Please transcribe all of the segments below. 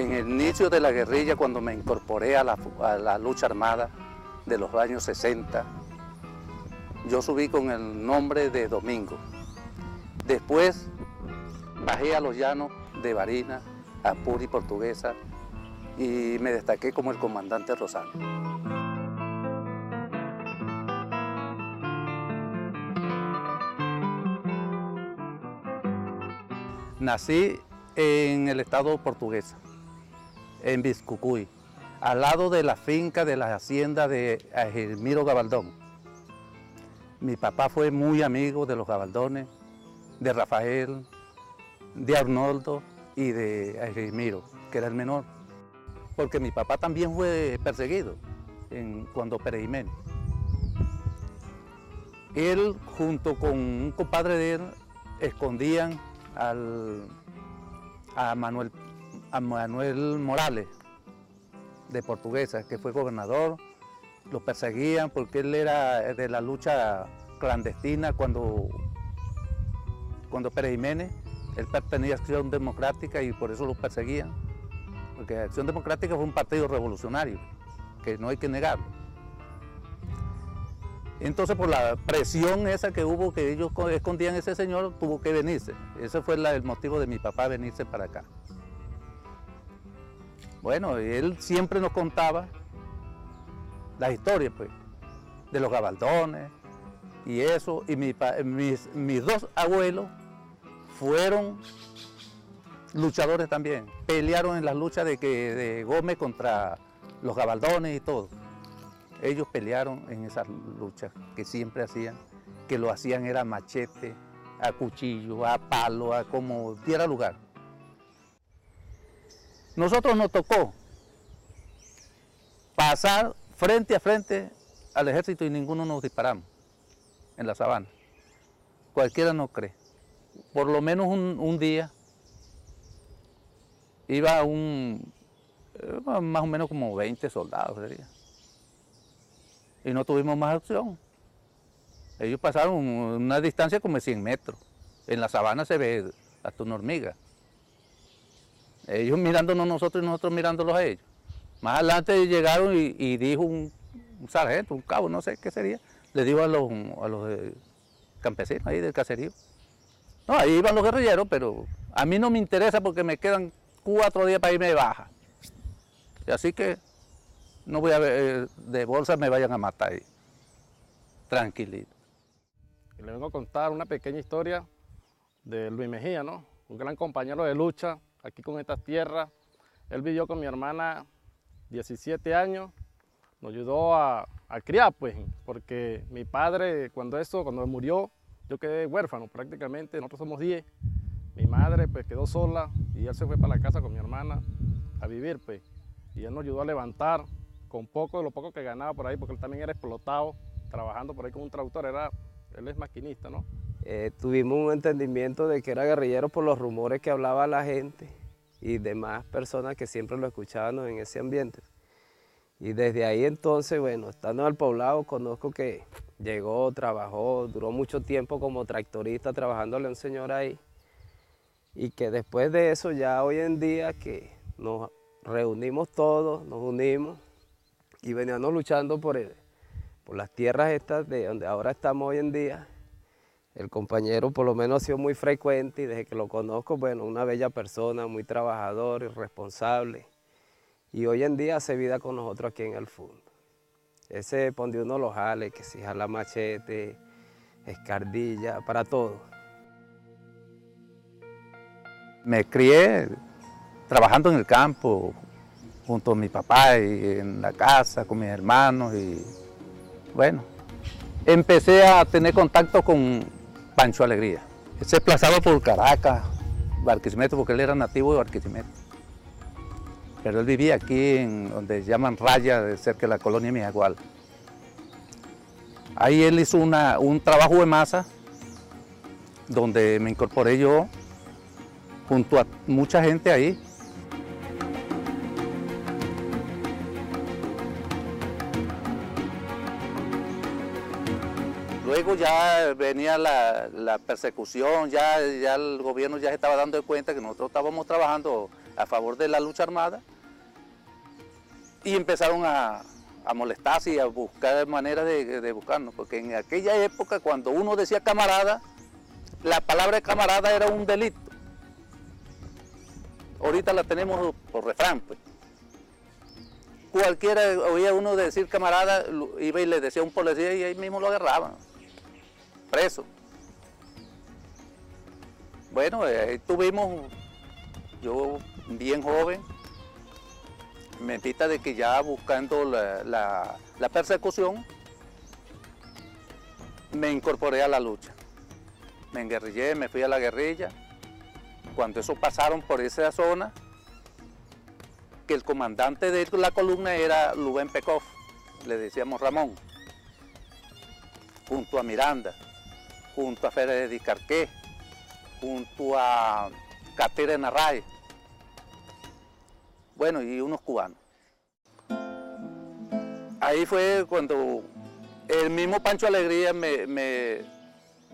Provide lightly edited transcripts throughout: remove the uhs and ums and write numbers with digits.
En el inicio de la guerrilla, cuando me incorporé a la lucha armada de los años 60, yo subí con el nombre de Domingo. Después bajé a los llanos de Barinas, Apure y Portuguesa, y me destaqué como el comandante Rosano. Nací en el estado Portuguesa, en Biscucuy, al lado de la finca de la hacienda de Edelmiro Gabaldón. Mi papá fue muy amigo de los Gabaldones, de Rafael, de Arnoldo y de Edelmiro, que era el menor. Porque mi papá también fue perseguido cuando Pérez Jiménez. Él, junto con un compadre de él, escondían a Manuel Morales, de Portuguesa, que fue gobernador. Lo perseguían porque él era de la lucha clandestina cuando Pérez Jiménez, él pertenecía a Acción Democrática y por eso lo perseguían. Porque Acción Democrática fue un partido revolucionario, que no hay que negarlo. Entonces, por la presión esa que hubo, que ellos escondían a ese señor, tuvo que venirse. Ese fue el motivo de mi papá venirse para acá. Bueno, él siempre nos contaba la historia, pues, de los Gabaldones y eso. Y mis dos abuelos fueron luchadores también. Pelearon en las luchas de Gómez contra los Gabaldones y todo. Ellos pelearon en esas luchas que siempre hacían, que lo hacían era machete, a cuchillo, a palo, a como diera lugar. Nosotros nos tocó pasar frente a frente al ejército y ninguno nos disparamos en la sabana. Cualquiera no cree. Por lo menos un día iba más o menos como 20 soldados sería. Y no tuvimos más acción. Ellos pasaron una distancia como de 100 metros. En la sabana se ve hasta una hormiga. Ellos mirándonos a nosotros y nosotros mirándolos a ellos. Más adelante llegaron y dijo un sargento, un cabo, no sé qué sería, le dijo a los campesinos ahí del caserío. No, ahí iban los guerrilleros, pero a mí no me interesa porque me quedan 4 días para irme de baja. Y así que no voy a ver, de bolsa me vayan a matar ahí. Tranquilito. Le vengo a contar una pequeña historia de Luis Mejía, ¿no? Un gran compañero de lucha aquí con estas tierras. Él vivió con mi hermana 17 años, nos ayudó a criar, pues, porque mi padre, cuando murió, yo quedé huérfano prácticamente, nosotros somos 10. Mi madre, pues, quedó sola y él se fue para la casa con mi hermana a vivir, pues, y él nos ayudó a levantar con poco de lo poco que ganaba por ahí, porque él también era explotado, trabajando por ahí con un traductor, él es maquinista, ¿no? Tuvimos un entendimiento de que era guerrillero por los rumores que hablaba la gente y demás personas que siempre lo escuchaban en ese ambiente. Y desde ahí entonces, bueno, estando en el poblado, conozco que llegó, trabajó, duró mucho tiempo como tractorista trabajándole a un señor ahí. Y que después de eso ya hoy en día que nos reunimos todos, nos unimos y veníamos luchando por las tierras estas de donde ahora estamos hoy en día. El compañero por lo menos ha sido muy frecuente y desde que lo conozco, bueno, una bella persona, muy trabajador y responsable. Y hoy en día hace vida con nosotros aquí en el fondo. Ese donde uno lo jale, que si jala machete, escardilla, para todo. Me crié trabajando en el campo, junto a mi papá y en la casa, con mis hermanos y bueno, empecé a tener contacto con Pancho Alegría. Él se desplazaba por Caracas, Barquisimeto, porque él era nativo de Barquisimeto. Pero él vivía aquí en donde llaman Raya, cerca de la colonia Mijagual. Ahí él hizo un trabajo de masa, donde me incorporé yo, junto a mucha gente ahí. Luego ya venía la persecución, ya el gobierno ya se estaba dando cuenta que nosotros estábamos trabajando a favor de la lucha armada, y empezaron a molestarse y a buscar maneras de buscarnos, porque en aquella época cuando uno decía camarada, la palabra camarada era un delito. Ahorita la tenemos por refrán, pues. Cualquiera oía uno decir camarada, iba y le decía a un policía y ahí mismo lo agarraban, preso. Bueno, ahí tuvimos, yo bien joven, me pita de que ya buscando la persecución, me incorporé a la lucha. Me enguerrillé, me fui a la guerrilla. Cuando eso pasaron por esa zona, que el comandante de la columna era Lubén Pekov, le decíamos Ramón, junto a Miranda, junto a Félix Dicarqué, junto a Catire Narray, bueno, y unos cubanos. Ahí fue cuando el mismo Pancho Alegría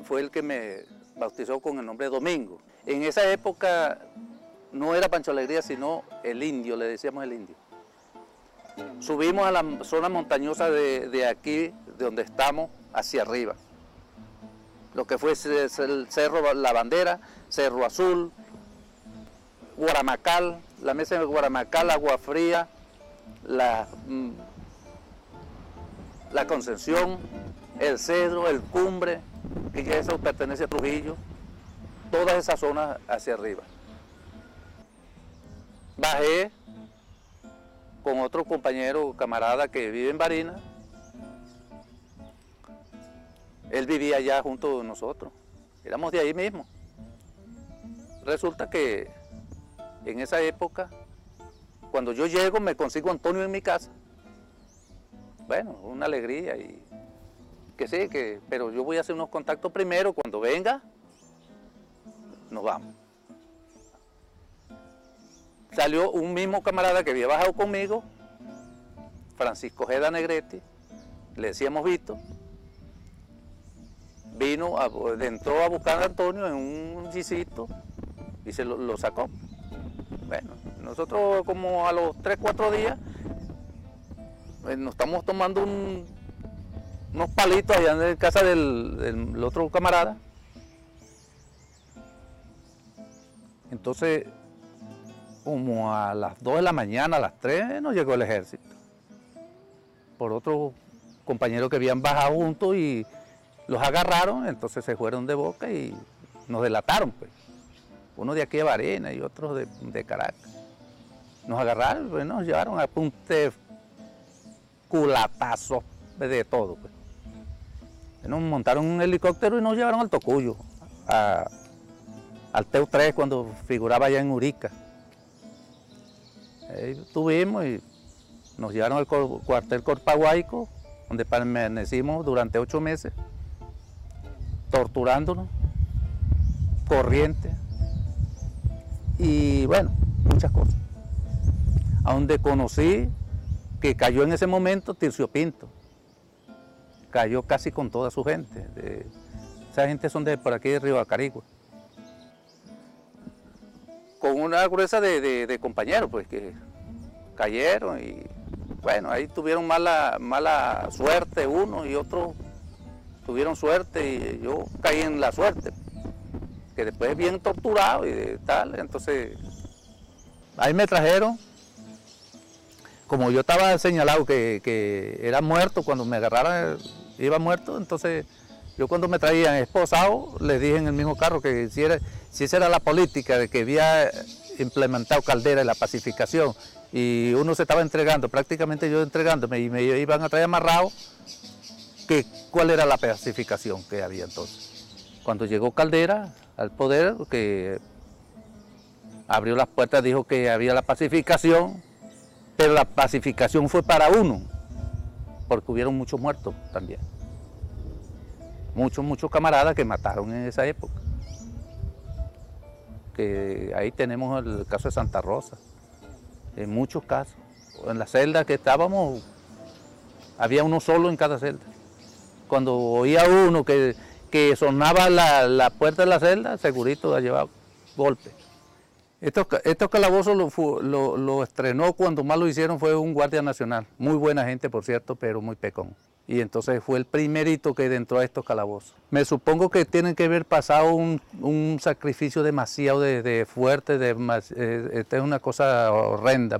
fue el que me bautizó con el nombre de Domingo. En esa época no era Pancho Alegría, sino el Indio, le decíamos el Indio. Subimos a la zona montañosa de aquí, de donde estamos, hacia arriba. Lo que fue el Cerro La Bandera, Cerro Azul, Guaramacal, la mesa de Guaramacal, Agua Fría, la Concepción, el Cedro, el Cumbre, que ya eso pertenece a Trujillo, todas esas zonas hacia arriba. Bajé con otro compañero, camarada que vive en Barinas. Él vivía allá junto a nosotros, éramos de ahí mismo. Resulta que en esa época, cuando yo llego, me consigo a Antonio en mi casa. Bueno, una alegría y que sí, pero yo voy a hacer unos contactos primero, cuando venga, nos vamos. Salió un mismo camarada que había bajado conmigo, Francisco Ojeda Negrete, le decíamos Vito, entró a buscar a Antonio en un jeepcito y se lo sacó. Bueno, nosotros como a los 3 o 4 días nos estamos tomando unos palitos allá en casa del otro camarada. Entonces, como a las 2 de la mañana, a las 3, nos llegó el ejército. Por otros compañeros que habían bajado juntos y los agarraron, entonces se fueron de boca y nos delataron, pues. Uno de aquí de Barinas y otro de Caracas. Nos agarraron, pues, nos llevaron a punte culatazos de todo, pues. Nos montaron un helicóptero y nos llevaron al Tocuyo, al TEU-3 cuando figuraba allá en Urica. Ahí estuvimos y nos llevaron al cuartel Corpaguayco, donde permanecimos durante 8 meses, torturándonos, corriente y bueno, muchas cosas. A donde conocí que cayó en ese momento Tircio Pinto, cayó casi con toda su gente. Esa gente son de por aquí de Río Acarigua. Con una gruesa de compañeros, pues, que cayeron y, bueno, ahí tuvieron mala suerte unos y otros tuvieron suerte y yo caí en la suerte, que después bien torturado y tal, entonces ahí me trajeron, como yo estaba señalado que era muerto, cuando me agarraron iba muerto, entonces yo cuando me traían esposado, les dije en el mismo carro que si esa era la política de que había implementado Caldera y la pacificación, y uno se estaba entregando, prácticamente yo entregándome, y me iban a traer amarrado, que cuál era la pacificación que había entonces. Cuando llegó Caldera al poder, que abrió las puertas, dijo que había la pacificación, pero la pacificación fue para uno, porque hubieron muchos muertos también. Muchos camaradas que mataron en esa época. Que ahí tenemos el caso de Santa Rosa, en muchos casos. En la celda que estábamos, había uno solo en cada celda. Cuando oía uno que sonaba la puerta de la celda, segurito la llevaba golpe. Estos calabozos lo estrenó cuando más lo hicieron fue un guardia nacional, muy buena gente por cierto, pero muy pecón. Y entonces fue el primerito que entró a estos calabozos. Me supongo que tienen que haber pasado un sacrificio demasiado de fuerte, esta es una cosa horrenda.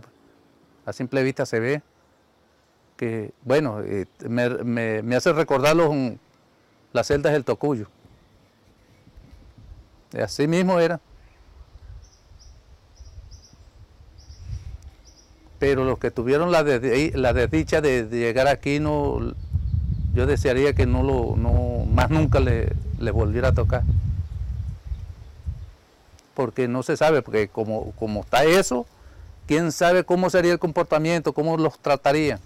A simple vista se ve que, bueno, me hace recordar las celdas del Tocuyo. Así mismo era. Pero los que tuvieron la desdicha de llegar aquí, yo desearía que más nunca le volviera a tocar. Porque no se sabe, porque como está eso, quién sabe cómo sería el comportamiento, cómo los trataría.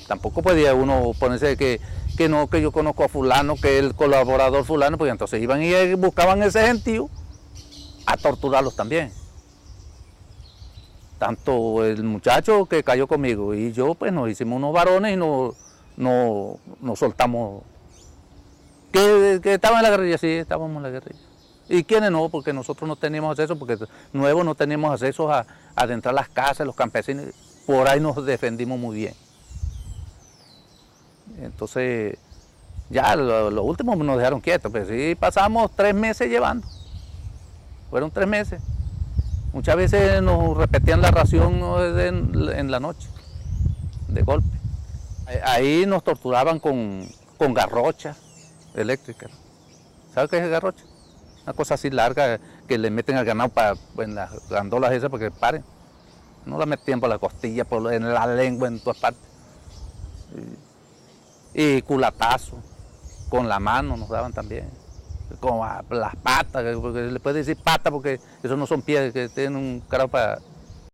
Tampoco podía uno ponerse que yo conozco a fulano, que es el colaborador fulano, pues entonces iban y buscaban ese gentío a torturarlos también. Tanto el muchacho que cayó conmigo y yo, pues nos hicimos unos varones y nos soltamos. ¿Que estaban en la guerrilla? Sí, estábamos en la guerrilla. ¿Y quiénes no? Porque nosotros no teníamos acceso, porque nuevos no teníamos acceso a adentrar las casas, los campesinos. Por ahí nos defendimos muy bien. Entonces, ya los últimos nos dejaron quietos, pues sí pasamos 3 meses llevando. Fueron 3 meses. Muchas veces nos repetían la ración en la noche, de golpe. Ahí nos torturaban con garrochas eléctricas. ¿Sabes qué es garrocha? Una cosa así larga que le meten al ganado en las gandolas esas para que paren. No la metían por la costilla, en la lengua, en todas partes. Y culatazo, con la mano nos daban también. Con las patas, porque le puede decir patas porque esos no son pies, que tienen un carajo para